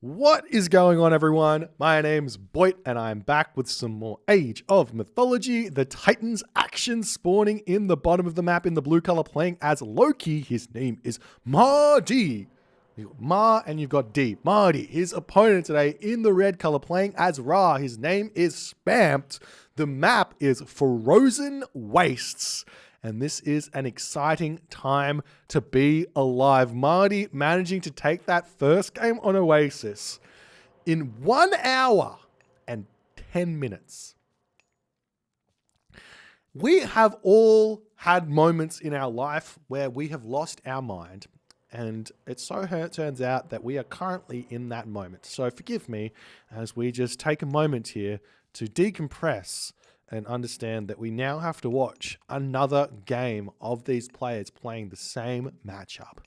What is going on, everyone? My name's Boit, and I'm back with some more Age of Mythology. The Titans action spawning in the bottom of the map in the blue color, playing as Loki. His name is Mahde. You've got Ma and you've got D. Mahde. His opponent today in the red color, playing as Ra. His name is Spamt. The map is Frozen Wastes. And this is an exciting time to be alive. Mahde managing to take that first game on Oasis in 1 hour and 10 minutes. We have all had moments in our life where we have lost our mind. And it turns out that we are currently in that moment. So forgive me as we just take a moment here to decompress and understand that we now have to watch another game of these players playing the same matchup.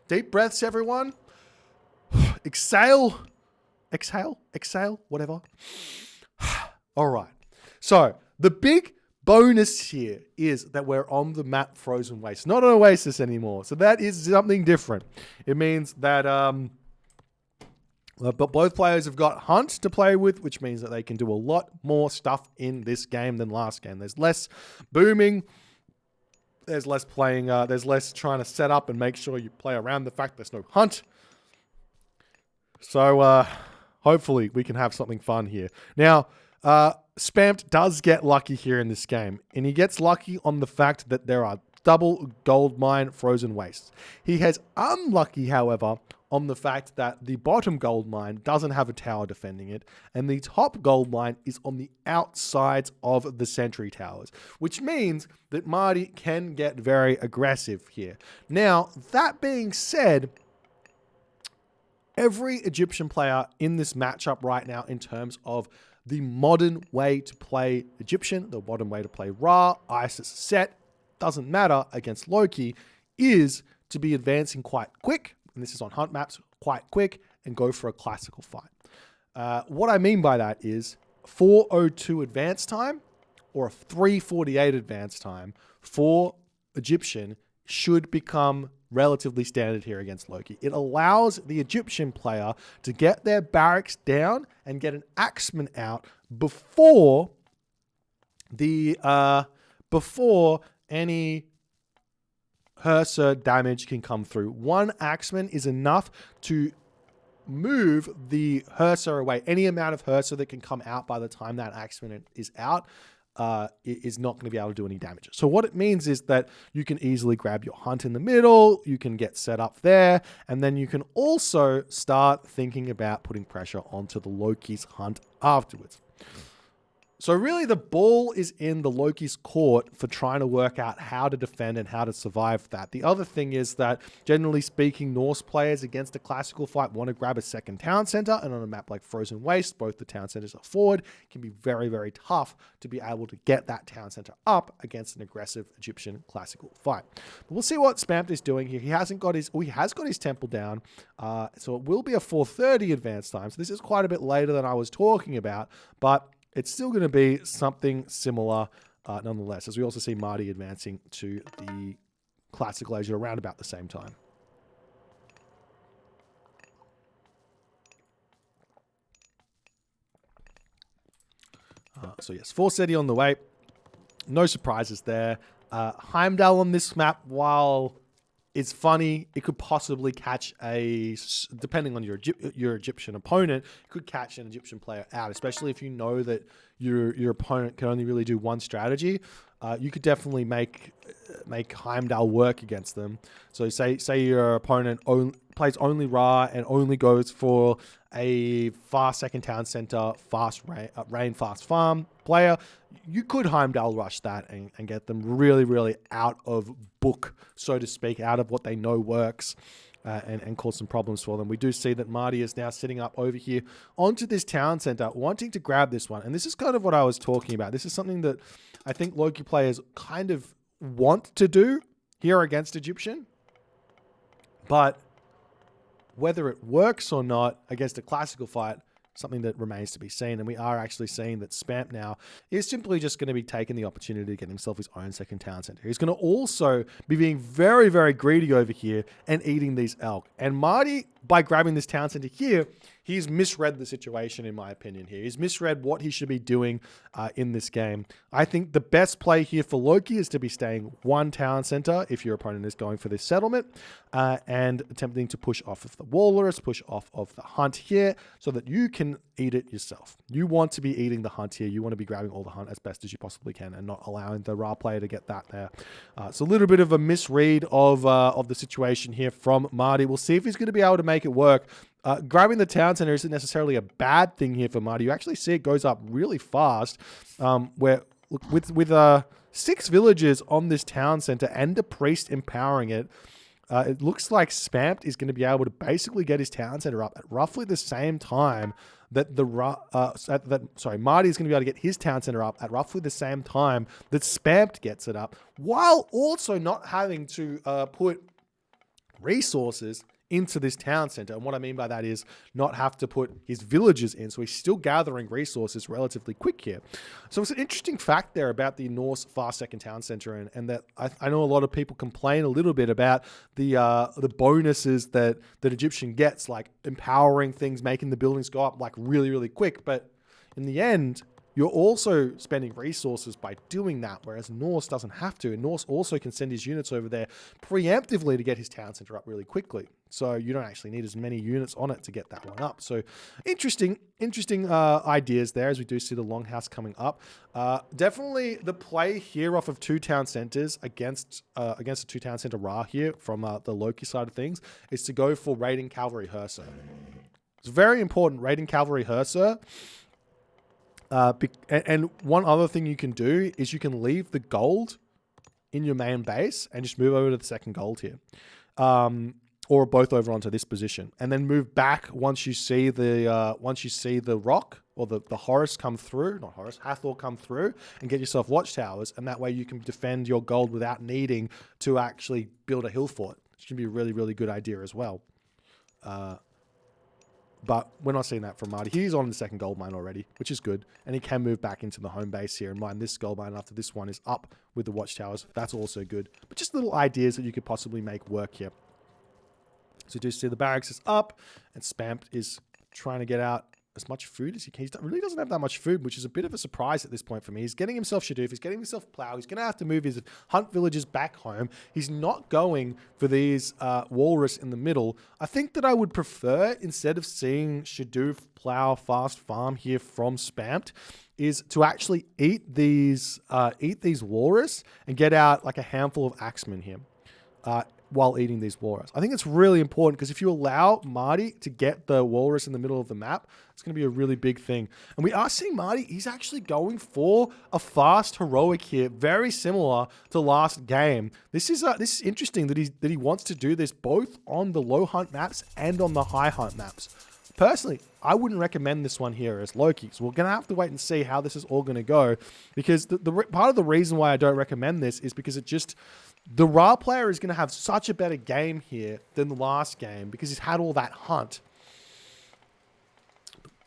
Deep breaths, everyone. Exhale, whatever. All right. So the big bonus here is that we're on the map Frozen Waste, not an Oasis anymore. So that is something different. It means that but both players have got Hunt to play with, which means that they can do a lot more stuff in this game than last game. There's less booming. There's less playing. There's less trying to set up and make sure you play around the fact there's no Hunt. So hopefully we can have something fun here. Now, Spamt does get lucky here in this game, and he gets lucky on the fact that there are double gold mine Frozen Wastes. He has unlucky, however, on the fact that the bottom gold mine doesn't have a tower defending it, and the top gold mine is on the outsides of the sentry towers, which means that Mahde can get very aggressive here. Now, that being said, every Egyptian player in this matchup right now, in terms of the modern way to play Egyptian, the modern way to play Ra, Isis, Set, doesn't matter against Loki, is to be advancing quite quick, and this is on Hunt maps, quite quick, and go for a classical fight. What I mean by that is 4:02 advance time or a 3:48 advance time for Egyptian should become relatively standard here against Loki. It allows the Egyptian player to get their barracks down and get an axeman out before any Hearser damage can come through. One axeman is enough to move the Hearser away. Any amount of Hearser that can come out by the time that axeman is out is not going to be able to do any damage. So what it means is that you can easily grab your Hunt in the middle, you can get set up there, and then you can also start thinking about putting pressure onto the Loki's Hunt afterwards. So really the ball is in the Loki's court for trying to work out how to defend and how to survive that. The other thing is that, generally speaking, Norse players against a classical fight want to grab a second town center, and on a map like Frozen Waste, both the town centers are forward. It can be very, very tough to be able to get that town center up against an aggressive Egyptian classical fight. But we'll see what Spamt is doing here. He has got his temple down, so it will be a 4:30 advance time. So this is quite a bit later than I was talking about, but it's still going to be something similar nonetheless, as we also see Mahde advancing to the classical age at around about the same time. So yes, 4:30 on the way. No surprises there. Heimdal on this map, while it's funny, it could possibly catch depending on your Egyptian opponent, could catch an Egyptian player out, especially if you know that your opponent can only really do one strategy. You could definitely make Heimdal work against them. So say your opponent plays only Ra and only goes for a fast second town center, fast rain, fast farm player. You could Heimdal rush that and get them really, really out of book, so to speak, out of what they know works, and cause some problems for them. We do see that Mahde is now sitting up over here onto this town center, wanting to grab this one. And this is kind of what I was talking about. This is something that I think Loki players kind of want to do here against Egyptian. But whether it works or not against a classical fight something that remains to be seen. And we are actually seeing that Spamt now is simply just going to be taking the opportunity to get himself his own second town center. He's going to also be being very, very greedy over here and eating these elk. And Mahde, by grabbing this town center here, he's misread the situation, in my opinion here. He's misread what he should be doing in this game. I think the best play here for Loki is to be staying one town center if your opponent is going for this settlement and attempting to push off of the walrus, push off of the hunt here so that you can eat it yourself. You want to be eating the hunt here. You want to be grabbing all the hunt as best as you possibly can and not allowing the Ra player to get that there. It's a little bit of a misread of the situation here from Mahde. We'll see if he's going to be able to make it work. Grabbing the town center isn't necessarily a bad thing here for Mahde. You actually see it goes up really fast. Where with 6 villagers on this town center and a priest empowering it, it looks like Spamt is going to be able to basically get his town center up at roughly the same time that Mahde is going to be able to get his town center up at roughly the same time that Spamt gets it up, while also not having to put resources into this town center. And what I mean by that is not have to put his villagers in. So he's still gathering resources relatively quick here. So it's an interesting fact there about the Norse fast second town center. And that I know a lot of people complain a little bit about the bonuses that Egyptian gets, like empowering things, making the buildings go up like really, really quick. But in the end, you're also spending resources by doing that, whereas Norse doesn't have to. And Norse also can send his units over there preemptively to get his town center up really quickly. So you don't actually need as many units on it to get that one up. So interesting ideas there as we do see the Longhouse coming up. Definitely the play here off of 2 town centers against a 2 town center Ra here from the Loki side of things is to go for raiding cavalry Hersa. It's very important, raiding cavalry Hersa. And one other thing you can do is you can leave the gold in your main base and just move over to the second gold here. Or both over onto this position. And then move back once you see the rock or the Horus come through, not Horus, Hathor come through, and get yourself watchtowers. And that way you can defend your gold without needing to actually build a hill fort. Which can be a really, really good idea as well. But we're not seeing that from Mahde. He's on the second gold mine already, which is good. And he can move back into the home base here and mine this gold mine after this one is up with the watchtowers. That's also good. But just little ideas that you could possibly make work here. So you do see the barracks is up and Spamt is trying to get out as much food as he can. He really doesn't have that much food, which is a bit of a surprise at this point for me. He's getting himself Shadoof. He's getting himself Plow. He's going to have to move his hunt villagers back home. He's not going for these walrus in the middle. I think that I would prefer, instead of seeing Shadoof, Plow, Fast Farm here from Spamt, is to actually eat these walrus and get out like a handful of axemen here. While eating these walrus. I think it's really important because if you allow Mahde to get the walrus in the middle of the map, it's going to be a really big thing. And we are seeing Mahde, he's actually going for a fast heroic here, very similar to last game. This is interesting that he wants to do this both on the low hunt maps and on the high hunt maps. Personally, I wouldn't recommend this one here as Loki. So we're going to have to wait and see how this is all going to go, because the part of the reason why I don't recommend this is because the Ra player is going to have such a better game here than the last game because he's had all that hunt.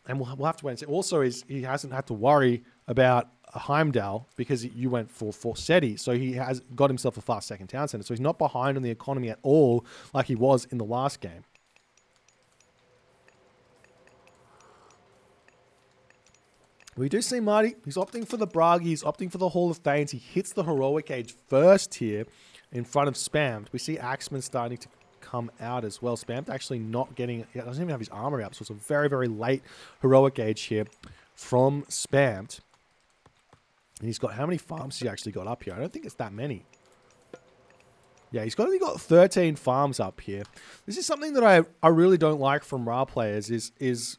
And we'll have to wait and see. Also, he hasn't had to worry about a Heimdal because you went for SETI. So he has got himself a fast second town center. So he's not behind on the economy at all like he was in the last game. We do see Mahde. He's opting for the Bragi. He's opting for the Hall of Thanes. He hits the Heroic Age first here in front of Spamt. We see Axeman starting to come out as well. Spamt actually not getting... He doesn't even have his armor up, so it's a very, very late Heroic Age here from Spamt. And he's got... How many farms has he actually got up here? I don't think it's that many. Yeah, he's only got 13 farms up here. This is something that I really don't like from Ra players is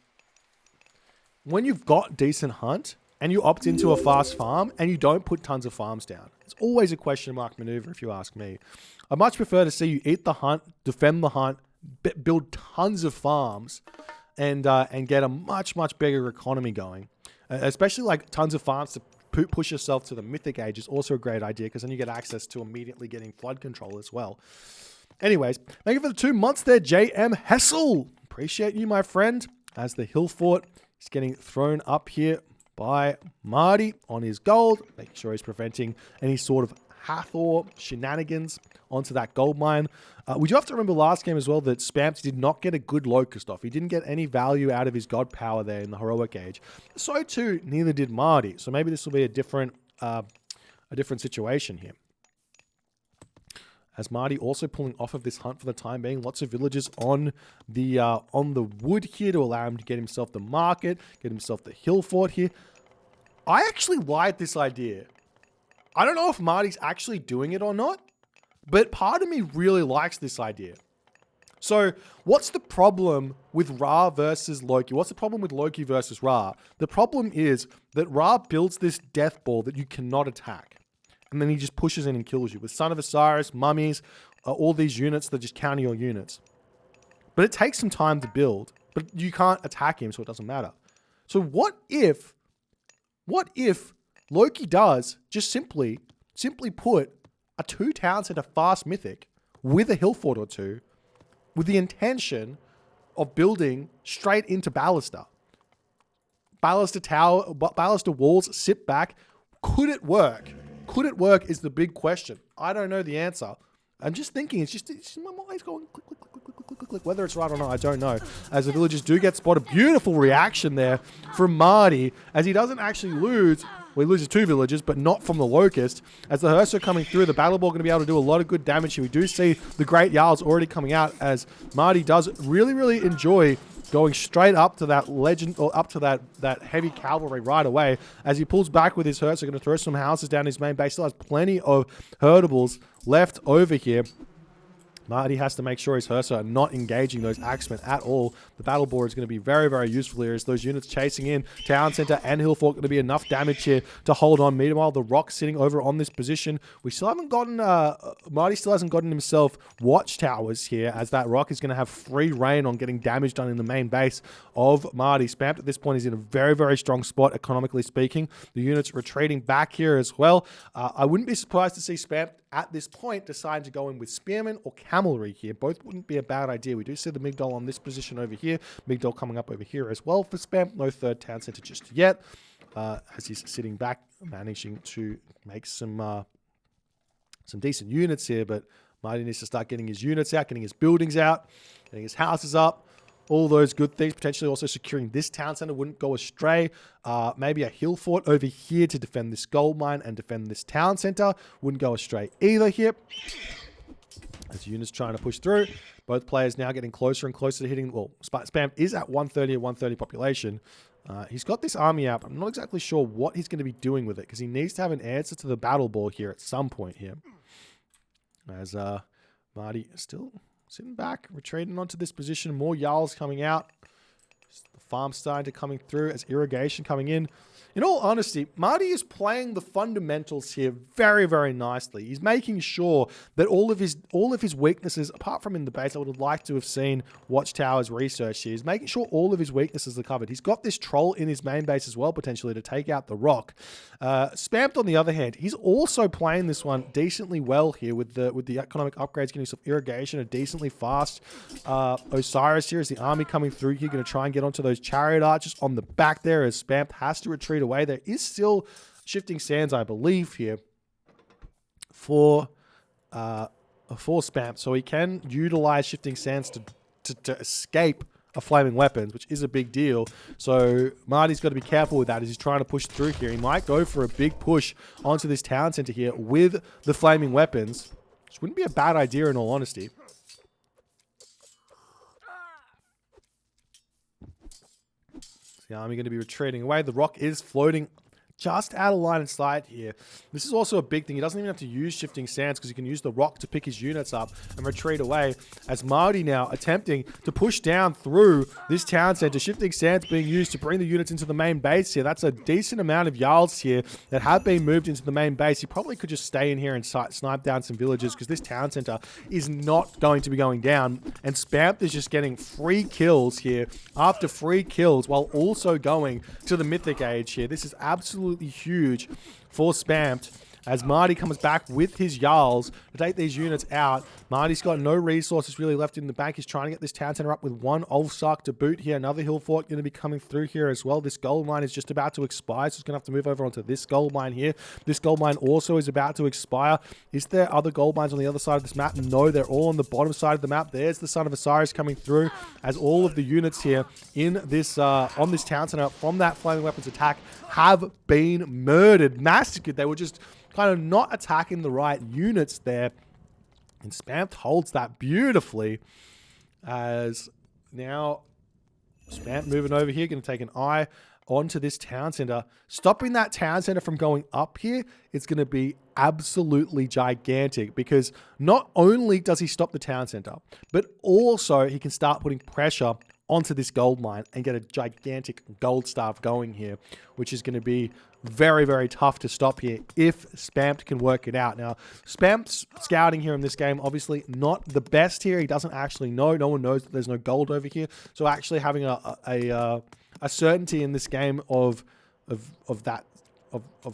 when you've got decent hunt and you opt into a fast farm and you don't put tons of farms down. It's always a question mark maneuver if you ask me. I much prefer to see you eat the hunt, defend the hunt, build tons of farms and get a much, much bigger economy going. Especially like tons of farms to push yourself to the Mythic Age is also a great idea because then you get access to immediately getting flood control as well. Anyways, thank you for the 2 months there, JM Hessel. Appreciate you, my friend. As the Hill Fort He's getting thrown up here by Mahde on his gold, making sure he's preventing any sort of Hathor shenanigans onto that gold mine. We do have to remember last game as well that Spamt did not get a good Locust off. He didn't get any value out of his god power there in the heroic age. So too, neither did Mahde. So maybe this will be a different situation here. As Mahde also pulling off of this hunt for the time being. Lots of villagers on the wood here to allow him to get himself the market, get himself the hill fort here. I actually like this idea. I don't know if Mahde's actually doing it or not, but part of me really likes this idea. So what's the problem with Ra versus Loki? What's the problem with Loki versus Ra? The problem is that Ra builds this death ball that you cannot attack. And then he just pushes in and kills you with Son of Osiris, mummies, all these units that just counter your units. But it takes some time to build, but you can't attack him, so it doesn't matter. So what if Loki does just simply put a 2-town center fast mythic with a hill fort or two with the intention of building straight into Ballista? Ballista walls sit back. Could it work? Could it work is the big question. I don't know the answer. I'm just thinking, it's just my mind's going click, click, click, click, click, click, click, click. Whether it's right or not, I don't know. As the villagers do get spotted. Beautiful reaction there from Mahde, as he doesn't actually lose. Well, he loses 2 villagers, but not from the Locust. As the Hearser coming through, the Battle Ball going to be able to do a lot of good damage here. We do see the Great Jarls already coming out, as Mahde does really, really enjoy going straight up to that legend, or up to that heavy cavalry right away. As he pulls back with his Hearser, going to throw some houses down his main base. Still has plenty of herdables left over here. Mahde has to make sure his Hearser are not engaging those axemen at all. The battle board is going to be very, very useful here as those units chasing in. Town Center and Hill Fort going to be enough damage here to hold on. Meanwhile, the Rock sitting over on this position. We still haven't gotten, Mahde still hasn't gotten himself watchtowers here, as that Rock is going to have free reign on getting damage done in the main base of Mahde. Spamt at this point is in a very, very strong spot, economically speaking. The units retreating back here as well. I wouldn't be surprised to see Spamt at this point decide to go in with Spearmen or Camelry here. Both wouldn't be a bad idea. We do see the Migdol on this position over here. Migdol coming up over here as well for Spam. No 3rd town center just yet. As he's sitting back, managing to make some decent units here, but Mahde needs to start getting his units out, getting his buildings out, getting his houses up. All those good things. Potentially also securing this town center wouldn't go astray. Maybe a hill fort over here to defend this gold mine and defend this town center wouldn't go astray either here. As units trying to push through. Both players now getting closer and closer to hitting. Well, Spam is at 130 or 130 population. He's got this army out. I'm not exactly sure what he's going to be doing with it, because he needs to have an answer to the battle ball here at some point here. As Mahde still sitting back, retreating onto this position. More Jarls coming out. The farm starting to coming through as irrigation coming in. In all honesty, Mahde is playing the fundamentals here very, very nicely. He's making sure that all of his weaknesses, apart from in the base, I would have liked to have seen Watchtower's research here. He's making sure all of his weaknesses are covered. He's got this troll in his main base as well, potentially, to take out the Rock. Spamt, on the other hand, he's also playing this one decently well here with the economic upgrades, getting some irrigation, a decently fast Osiris here as the army coming through here, going to try and get onto those chariot archers on the back there as Spamt has to retreat away. There is still shifting sands, I believe, here for Spam, so he can utilize shifting sands to escape a flaming weapons, which is a big deal. So Mahde's got to be careful with that as he's trying to push through here. He might go for a big push onto this town center here with the flaming weapons, which wouldn't be a bad idea in all honesty. The army going to be retreating away. The Rock is floating just out of line of sight here. This is also a big thing. He doesn't even have to use shifting sands because he can use the Rock to pick his units up and retreat away. As Mahde now attempting to push down through this town center. Shifting sands being used to bring the units into the main base here. That's a decent amount of Jarls here that have been moved into the main base. He probably could just stay in here and snipe down some villagers because this town center is not going to be going down. And Spamp is just getting free kills here after free kills while also going to the Mythic Age here. This is absolutely huge for Spamped as Mahde comes back with his Jarls to take these units out. Mahde's got no resources really left in the bank. He's trying to get this town center up with one Ulfsark to boot here. Another hill fort going to be coming through here as well. This gold mine is just about to expire, so he's going to have to move over onto this gold mine here. This gold mine also is about to expire. Is there other gold mines on the other side of this map? No, they're all on the bottom side of the map. There's the Son of Osiris coming through as all of the units here in this on this town center from that flaming weapons attack have been murdered, massacred. They were just kind of not attacking the right units there. And Spamt holds that beautifully as now Spamt moving over here, going to take an eye onto this town center. Stopping that town center from going up here, it's going to be absolutely gigantic because not only does he stop the town center, but also he can start putting pressure onto this gold mine and get a gigantic gold staff going here, which is going to be very, very tough to stop here if Spamt can work it out. Now, Spamt's scouting here in this game, obviously not the best here. He doesn't actually know. No one knows that there's no gold over here. So actually having a certainty in this game of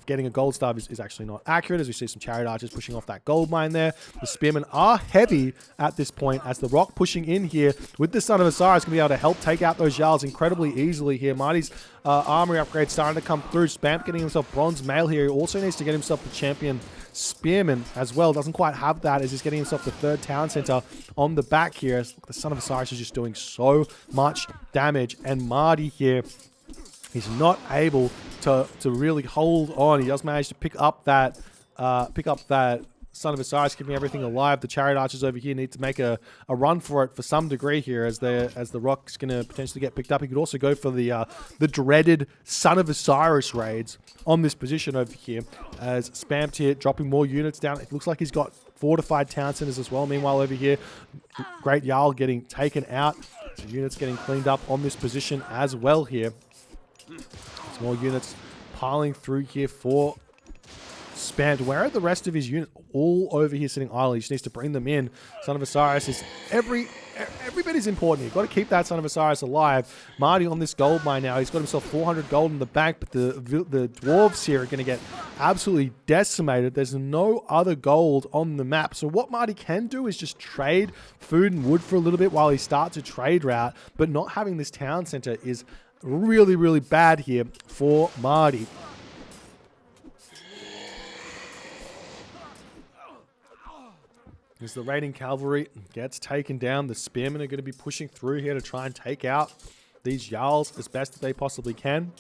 getting a gold staff is actually not accurate, as we see some chariot archers pushing off that gold mine there. The spearmen are heavy at this point as the rock pushing in here with the Son of Osiris going to be able to help take out those Jarls incredibly easily here. Mahde's armory upgrade starting to come through. Spamt getting himself bronze mail here. He also needs to get himself the champion spearman as well. Doesn't quite have that as he's getting himself the third town center on the back here. As the Son of Osiris is just doing so much damage, and Mahde here, he's not able to really hold on. He does manage to pick up that Son of Osiris, keeping everything alive. The chariot archers over here need to make a run for it for some degree here, as the rock's going to potentially get picked up. He could also go for the dreaded Son of Osiris raids on this position over here, as Spamt here dropping more units down. It looks like he's got fortified town centers as well. Meanwhile, over here, Great Jarl getting taken out. So units getting cleaned up on this position as well here. There's more units piling through here for Spamt. Where are the rest of his units? All over here sitting idle. He just needs to bring them in. Son of Osiris is every bit is important here. Got to keep that Son of Osiris alive. Mahde on this gold mine now. He's got himself 400 gold in the bank, but the dwarves here are going to get absolutely decimated. There's no other gold on the map. So what Mahde can do is just trade food and wood for a little bit while he starts a trade route, but not having this town center is really, really bad here for Mahde. As the raiding cavalry gets taken down, the spearmen are going to be pushing through here to try and take out these Jarls as best that they possibly can.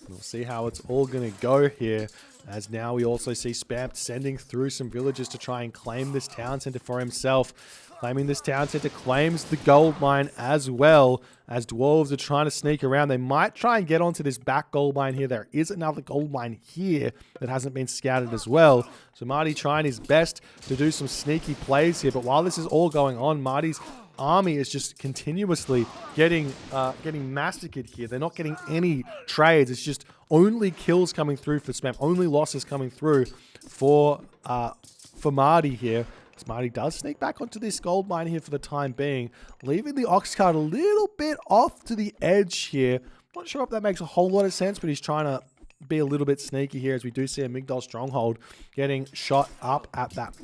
We'll see how it's all going to go here, as now we also see Spamt sending through some villagers to try and claim this town center for himself. Claiming this town center, claims the gold mine as well, as dwarves are trying to sneak around. They might try and get onto this back gold mine here. There is another gold mine here that hasn't been scouted as well. So Mahde trying his best to do some sneaky plays here. But while this is all going on, Mahde's army is just continuously getting massacred here. They're not getting any trades. It's just only kills coming through for Spamt, only losses coming through for Mahde here. Mahde does sneak back onto this gold mine here for the time being, leaving the ox cart a little bit off to the edge here. Not sure if that makes a whole lot of sense, but he's trying to be a little bit sneaky here, as we do see a Migdol stronghold getting shot up at that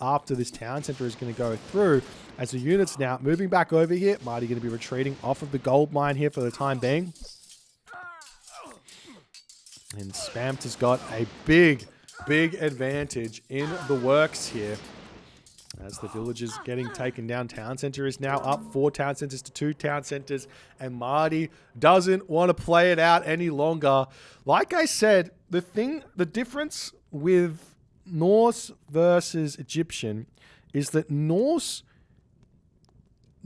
after this town center is going to go through. As the units now moving back over here, Mahde going to be retreating off of the gold mine here for the time being. And Spamt has got a big advantage in the works here, as the villagers getting taken down. Town center is now up 4 town centers to 2 town centers, and Mahde doesn't want to play it out any longer. Like I said, the difference with Norse versus Egyptian is that Norse,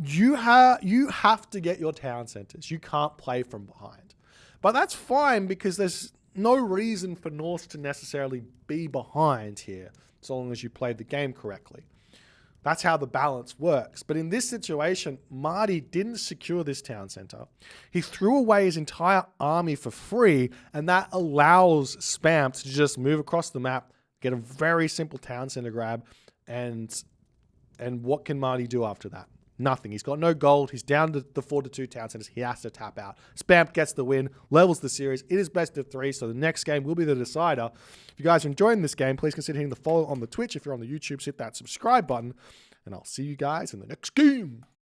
you have to get your town centers. You can't play from behind. But that's fine, because there's no reason for Norse to necessarily be behind here, so long as you played the game correctly. That's how the balance works. But in this situation, Mahde didn't secure this town center. He threw away his entire army for free, and that allows Spamt to just move across the map, get a very simple town center grab, and what can Mahde do after that? Nothing. He's got no gold. He's down to the 4-2 town centers. He has to tap out. Spamt gets the win, levels the series. It is best of 3, so the next game will be the decider. If you guys are enjoying this game, please consider hitting the follow on the Twitch. If you're on the YouTube, hit that subscribe button, and I'll see you guys in the next game.